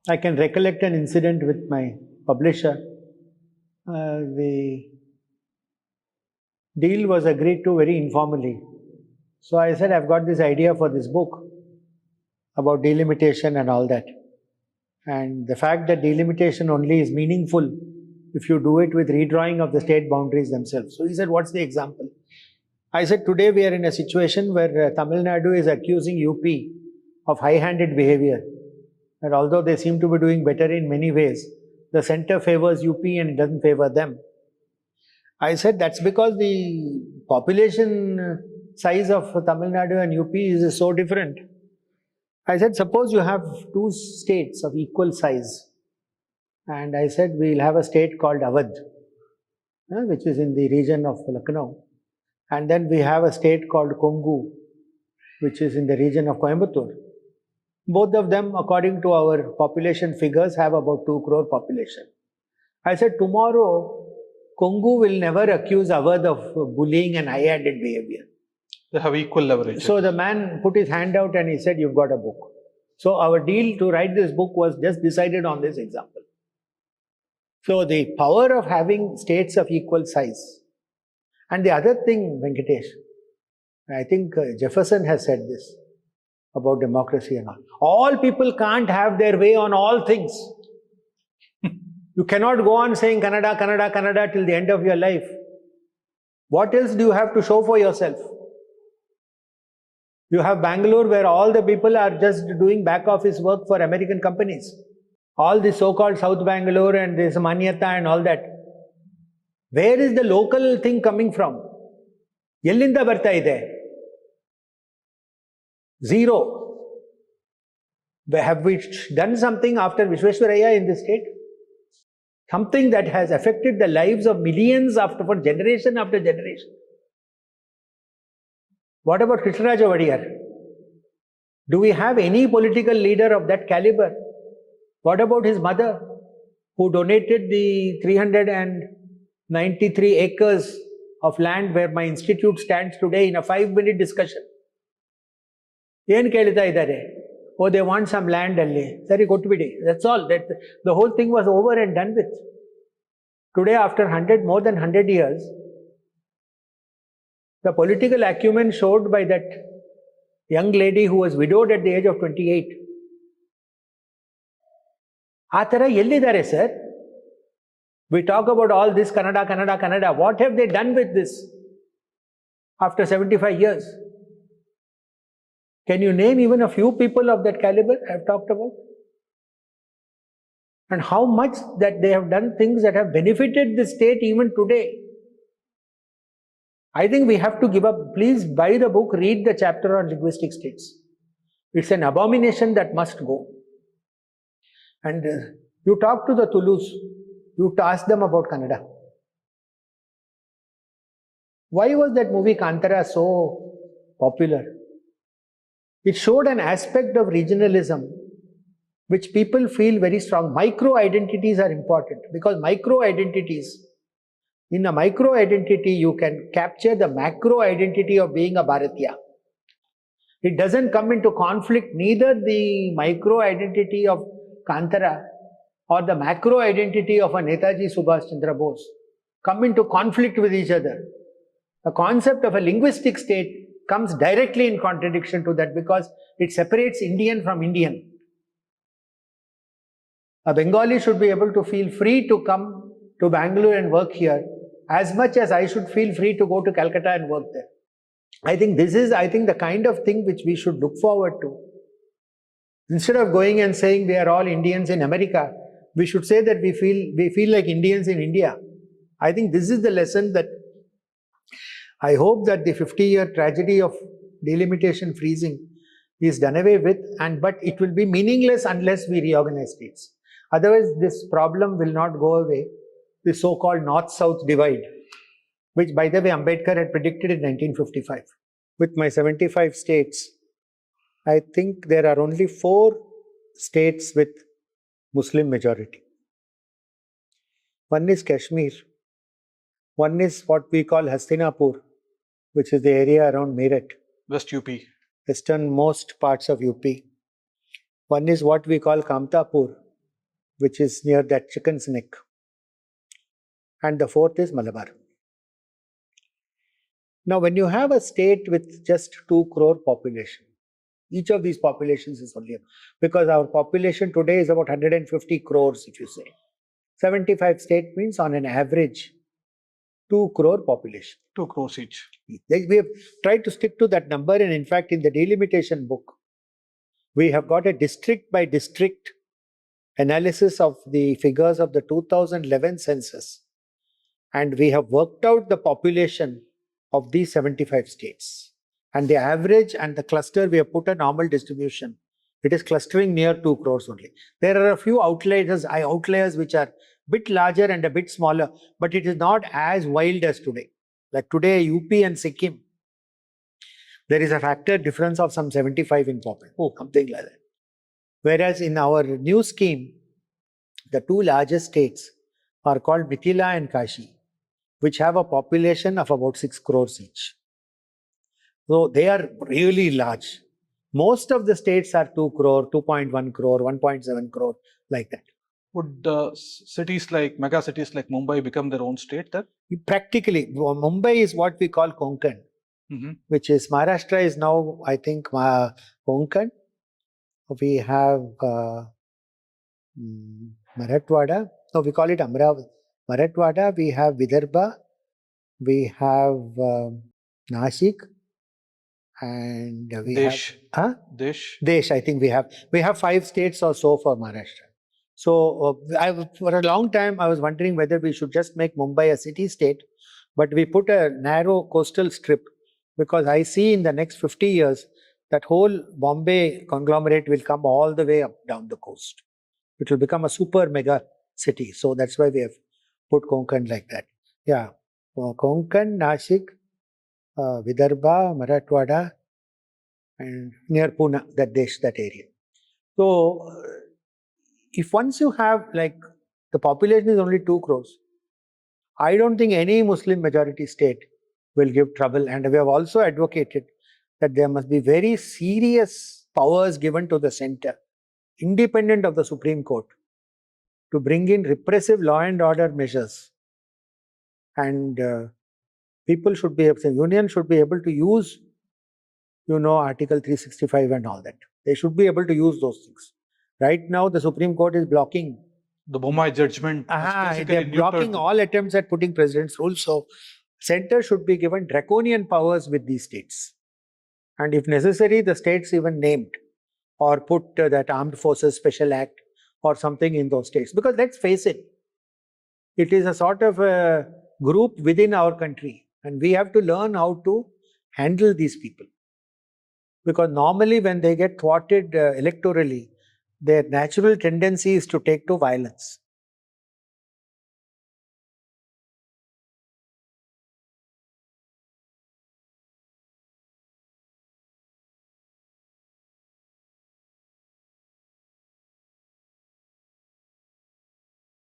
I can recollect an incident with my publisher. The deal was agreed to very informally. So I said, I've got this idea for this book about delimitation and all that. And the fact that delimitation only is meaningful if you do it with redrawing of the state boundaries themselves. So he said, what's the example? I said, today we are in a situation where Tamil Nadu is accusing UP of high-handed behavior. And although they seem to be doing better in many ways, the center favors UP and it doesn't favor them. I said, that's because the population size of Tamil Nadu and UP is so different. I said, suppose you have two states of equal size. And I said, we'll have a state called Awadh, which is in the region of Lucknow. And then we have a state called Kongu, which is in the region of Coimbatore. Both of them, according to our population figures, have about 2 crore population. I said, tomorrow, Kongu will never accuse Awadh of bullying and high-handed behavior. They have equal leverage. So the man put his hand out and he said, you've got a book. So our deal to write this book was just decided on this example. So the power of having states of equal size. And the other thing, Venkatesh, I think Jefferson has said this about democracy and all. All people can't have their way on all things. You cannot go on saying Kannada, Kannada, Kannada till the end of your life. What else do you have to show for yourself? You have Bangalore where all the people are just doing back office work for American companies. All the so-called South Bangalore and this Manyata and all that. Where is the local thing coming from? Yellinda barta ide? Zero. Have we done something after Vishweshwaraya in this state? Something that has affected the lives of millions for generation after generation. What about Krishnaraj Vadiyar? Do we have any political leader of that caliber? What about his mother, who donated the 393 acres of land where my institute stands today in a 5-minute discussion? Yen kelita idare? Oh, they want some land alli. Sari kottubidi. That's all. The whole thing was over and done with. Today, after more than 100 years, the political acumen showed by that young lady who was widowed at the age of 28. Atara yellidare, sir. We talk about all this Kannada, Kannada, Kannada. What have they done with this after 75 years? Can you name even a few people of that caliber I have talked about? And how much that they have done things that have benefited the state even today. I think we have to give up. Please buy the book, read the chapter on linguistic states. It's an abomination that must go. And you talk to the Tulus, you ask them about Kannada. Why was that movie Kantara so popular? It showed an aspect of regionalism which people feel very strong. Micro-identities are important because micro-identities, in a micro-identity you can capture the macro-identity of being a Bharatiya. It doesn't come into conflict, neither the micro-identity of Kantara or the macro-identity of a Netaji Subhash Chandra Bose come into conflict with each other. The concept of a linguistic state comes directly in contradiction to that because it separates Indian from Indian. A Bengali should be able to feel free to come to Bangalore and work here as much as I should feel free to go to Calcutta and work there. I think this is, the kind of thing which we should look forward to. Instead of going and saying we are all Indians in America, we should say that we feel like Indians in India. I think this is the lesson that I hope that the 50-year tragedy of delimitation freezing is done away with, but it will be meaningless unless we reorganize states. Otherwise, this problem will not go away, the so-called North-South divide, which, by the way, Ambedkar had predicted in 1955. With my 75 states, I think there are only 4 states with Muslim majority. One is Kashmir. One is what we call Hastinapur, which is the area around Meerut. West UP. Westernmost parts of UP. One is what we call Kamtapur, which is near that chicken's neck. And the fourth is Malabar. Now, when you have a state with just 2 crore population, each of these populations is only, because our population today is about 150 crores, if you say. 75 state means on an average 2 crore population. 2 crores each. We have tried to stick to that number, and in fact, in the delimitation book, we have got a district by district analysis of the figures of the 2011 census, and we have worked out the population of these 75 states. And the average and the cluster, we have put a normal distribution. It is clustering near 2 crores only. There are a few outliers which are a bit larger and a bit smaller, but it is not as wild as today. Like today, UP and Sikkim, there is a factor difference of some 75 in population, something like that. Whereas in our new scheme, the 2 largest states are called Mithila and Kashi, which have a population of about 6 crores each. So they are really large. Most of the states are 2 crore, 2.1 crore, 1.7 crore, like that. Would cities like, mega cities like Mumbai become their own state then? Practically, Mumbai is what we call Konkan, which is Maharashtra is now, I think, Konkan. We have Marathwada. No, we call it Amravati. Marathwada, we have Vidarbha, we have Nashik, and we Desh. have Desh. I think we have 5 states or so for Maharashtra. So for a long time I was wondering whether we should just make Mumbai a city state, but we put a narrow coastal strip, because I see in the next 50 years that whole Bombay conglomerate will come all the way up down the coast. It will become a super mega city. So that's why we have put Konkan like that. Yeah, Konkan, Nashik, Vidarbha, Marathwada, and near Pune, that area. So if once you have, like, the population is only 2 crores, I don't think any Muslim majority state will give trouble. And we have also advocated that there must be very serious powers given to the center, independent of the Supreme Court, to bring in repressive law and order measures. And people should be able, the union should be able to use, Article 365 and all that. They should be able to use those things. Right now, the Supreme Court is blocking the Mumbai judgment. They're blocking all attempts at putting president's rules. So, center should be given draconian powers with these states. And if necessary, the states even named or put that Armed Forces Special Act or something in those states. Because let's face it, it is a sort of a group within our country. And we have to learn how to handle these people. Because normally when they get thwarted electorally, their natural tendency is to take to violence.